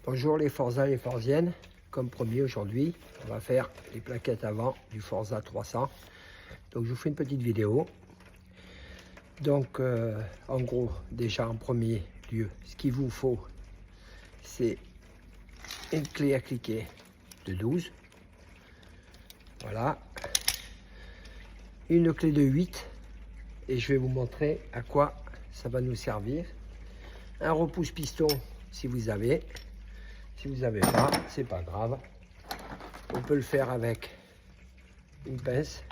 Bonjour les Forza et les Forziennes, comme promis aujourd'hui, on va faire les plaquettes avant du Forza 300. Donc je vous fais une petite vidéo. Donc en gros, déjà en premier lieu, ce qu'il vous faut, c'est une clé à cliquer de 12. Voilà. Une clé de 8. Et je vais vous montrer à quoi ça va nous servir. Un repousse piston si vous avez. Si vous n'avez pas, c'est pas grave. On peut le faire avec une pince.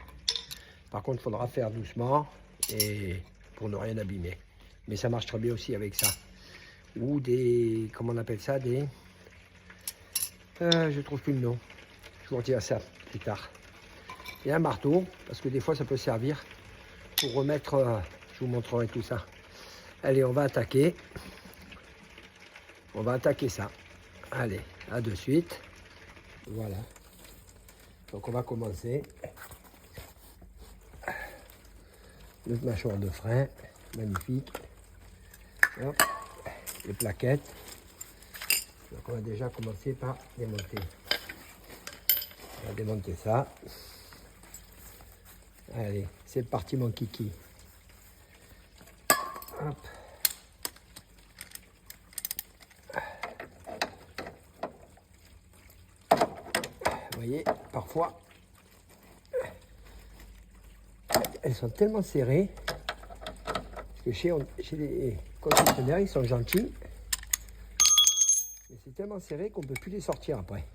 Par contre, il faudra faire doucement et pour ne rien abîmer. Mais ça marche très bien aussi avec ça. Ou des, comment on appelle ça, des... je trouve plus le nom. Je vous redirai ça plus tard. Et un marteau, parce que des fois ça peut servir pour remettre... je vous montrerai tout ça. Allez, on va attaquer. On va attaquer ça. Allez, à de suite. Voilà. Donc on va commencer. Notre mâchoire de frein, magnifique. Hop. Les plaquettes. Donc on va déjà commencer par démonter. On va démonter ça. Allez, c'est parti mon kiki. Hop. Vous voyez, parfois, elles sont tellement serrées, parce que chez les concessionnaires, ils sont gentils, mais c'est tellement serré qu'on ne peut plus les sortir après.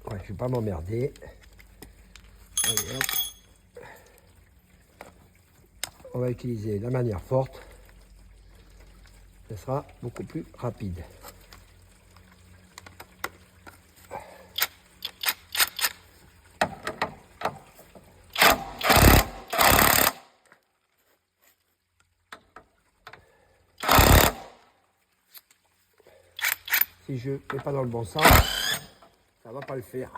Ouais, je ne vais pas m'emmerder. Allez, hop. On va utiliser la manière forte. Ce sera beaucoup plus rapide. Si je ne mets pas dans le bon sens, ça ne va pas le faire.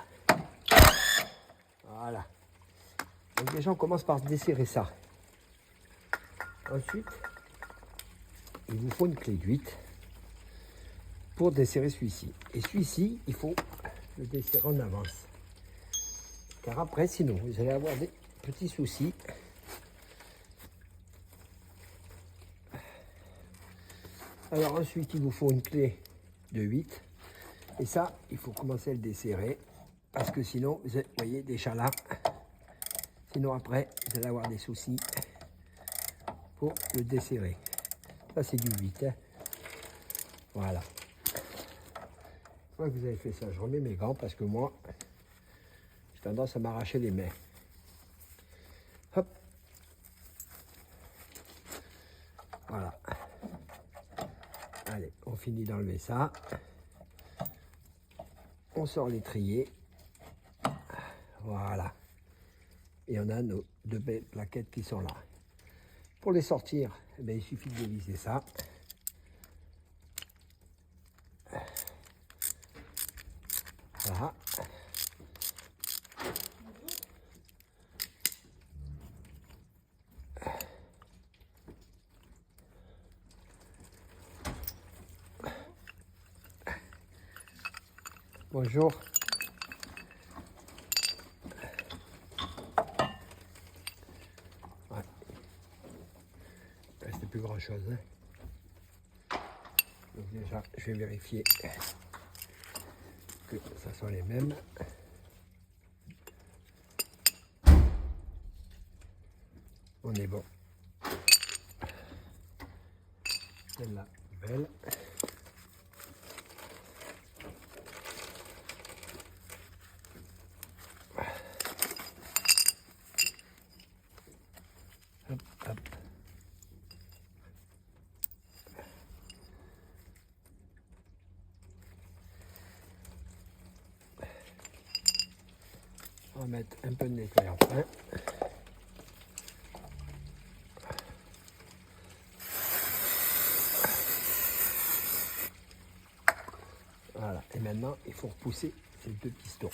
Voilà. Donc déjà, on commence par desserrer ça. Ensuite, il vous faut une clé de 8 pour desserrer celui-ci. Et celui-ci, il faut le desserrer en avance. Car après, sinon, vous allez avoir des petits soucis. Alors ensuite, il vous faut une clé de 8. Et ça, il faut commencer à le desserrer. Parce que sinon, vous voyez, déjà là, sinon après, vous allez avoir des soucis pour le desserrer. Ça, c'est du 8. Hein. Voilà. Une fois que vous avez fait ça, je remets mes gants parce que moi, j'ai tendance à m'arracher les mains. Hop. Voilà. Allez, on finit d'enlever ça. On sort l'étrier. Voilà. Et on a nos deux belles plaquettes qui sont là. Pour les sortir, eh bien, il suffit de dévisser ça. Voilà. Bonjour. Ouais. C'était plus grand chose. Hein. Donc déjà, je vais vérifier que ça soit les mêmes. On est bon. Celle-là, belle. Hop, hop. On va mettre un peu de nettoyant fin. Voilà, et maintenant il faut repousser ces deux pistons.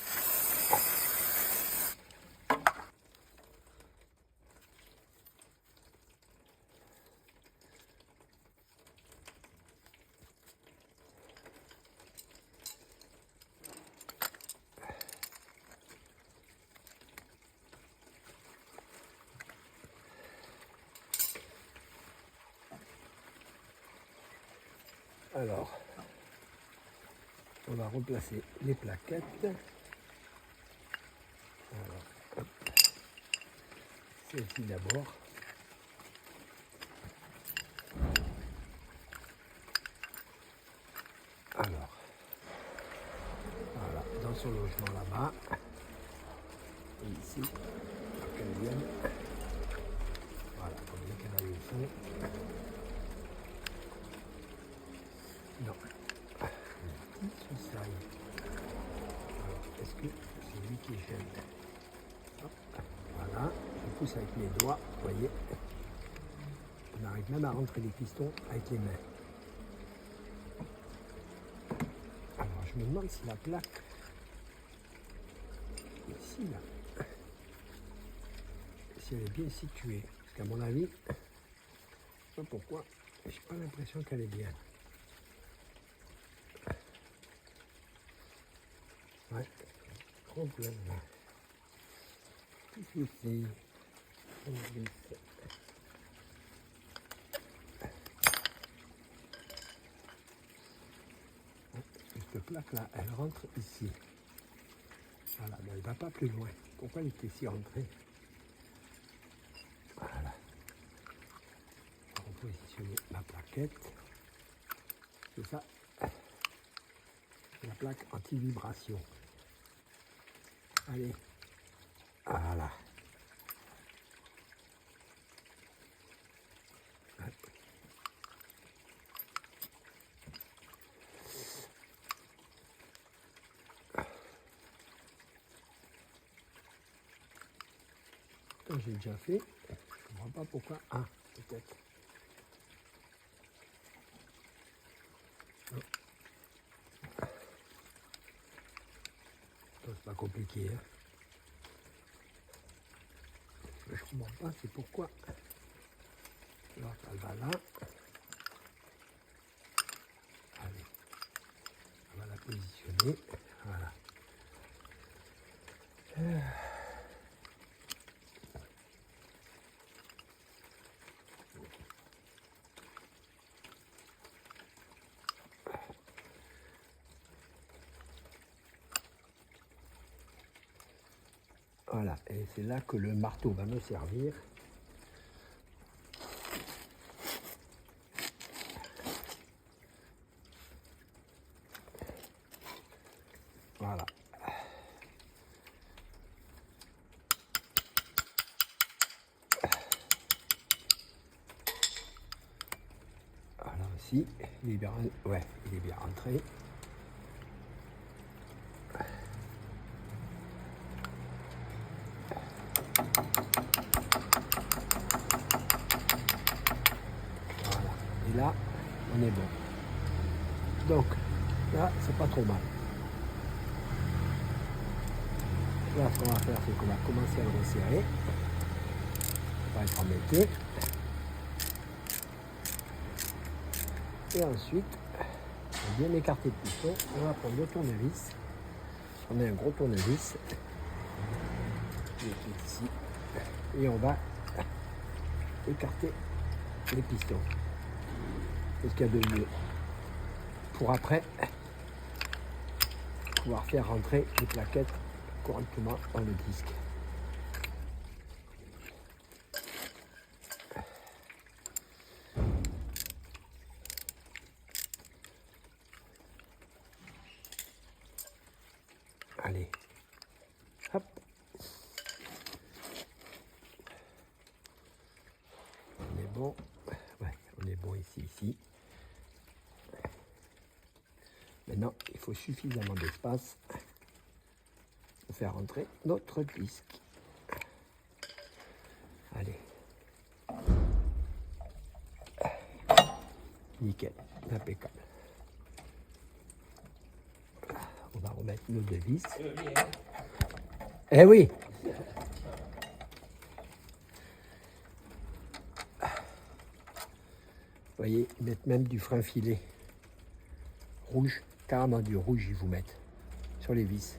Alors, on va replacer les plaquettes. Alors, hop. Celle-ci d'abord. Alors, voilà, dans son logement là-bas. Et ici, pour qu'elle vienne. Voilà, comme les canailles au fond. Non. Une petite cisaille. Alors, est-ce que c'est lui qui gêne? Voilà, je pousse avec mes doigts, vous voyez. On arrive même à rentrer les pistons avec les mains. Alors, je me demande si la plaque, ici, là, si elle est bien située. Parce qu'à mon avis, je ne sais pas pourquoi, j'ai pas l'impression qu'elle est bien. Ouais, problème. Tout ici. Cette plaque-là, elle rentre ici. Voilà, mais elle ne va pas plus loin. Pourquoi elle est ici rentrée? Voilà. Je vais repositionner ma plaquette. C'est ça. La plaque anti-vibration. Allez. Voilà. J'ai déjà fait. Je ne comprends pas pourquoi. Ah, peut-être. C'est pas compliqué. Hein. Mais je ne comprends pas, c'est pourquoi. Alors, elle va là. Allez. On va la positionner. Voilà. Voilà, et c'est là que le marteau va me servir. Voilà. Voilà aussi, il est bien, ouais, il est bien rentré. Voilà, et là, on est bon. Donc, là, c'est pas trop mal. Là, ce qu'on va faire, c'est qu'on va commencer à le resserrer. On va être embêté. Et ensuite, on va bien écarter le piston. On va prendre le tournevis. On a un gros tournevis. Il est ici. Et on va écarter les pistons. C'est ce qu'il y a de mieux. Pour après, pouvoir faire rentrer les plaquettes correctement dans le disque. Allez, hop. On est bon. Ouais, on est bon ici. Maintenant, il faut suffisamment d'espace pour faire rentrer notre disque. Allez. Nickel, impeccable. On va remettre nos deux vis. Eh oui. Vous voyez, ils mettent même du frein filet rouge, carrément du rouge, ils vous mettent sur les vis.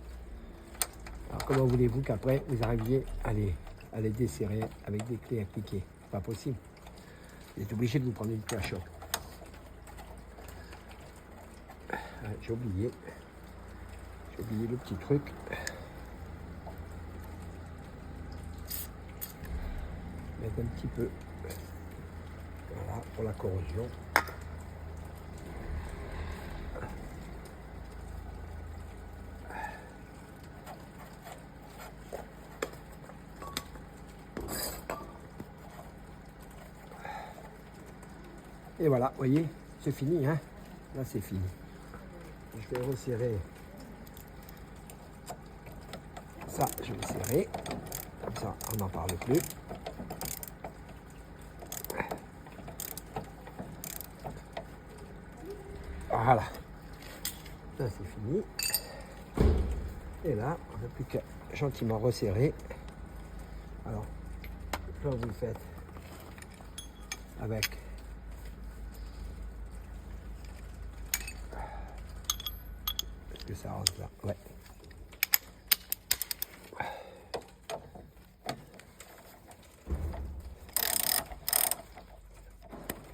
Alors comment voulez-vous qu'après vous arriviez à les desserrer avec des clés appliquées? Pas possible. Vous êtes obligé de vous prendre une clé à choc. Ah, j'ai oublié le petit truc. Mettre un petit peu, voilà, pour la corrosion. Et voilà, vous voyez, c'est fini, hein. Là, c'est fini. Je vais resserrer. Ça, je vais serrer. Comme ça, on n'en parle plus. Voilà. Là, c'est fini. Et là, on n'a plus qu'à gentiment resserrer. Alors, là, vous le faites avec est-ce que ça rentre là? Ouais.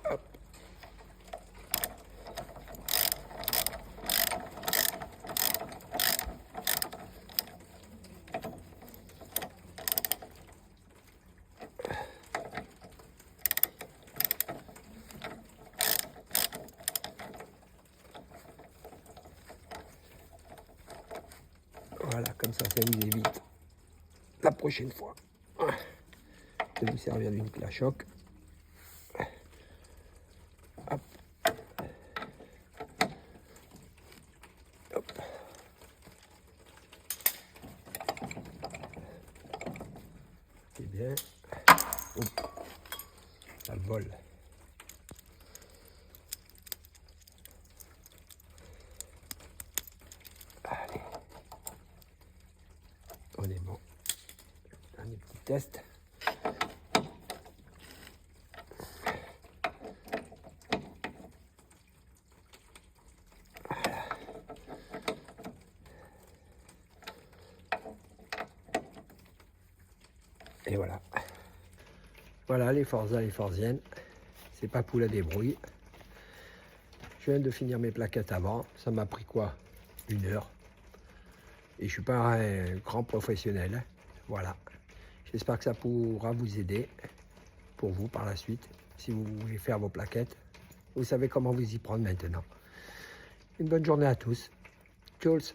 Hop. Voilà, comme ça vous évite la prochaine fois de vous servir d'une pile à choc. Hop. Hop. C'est bien. Oups. Ça vole. Allez. On est bon. Dernier petit test. Et voilà. Voilà les Forza et Forziennes. C'est pas pour la débrouille. Je viens de finir mes plaquettes avant. Ça m'a pris quoi? 1 heure. Et je suis pas un grand professionnel. Hein. Voilà. J'espère que ça pourra vous aider pour vous par la suite. Si vous voulez faire vos plaquettes, vous savez comment vous y prendre maintenant. Une bonne journée à tous. Tchuss.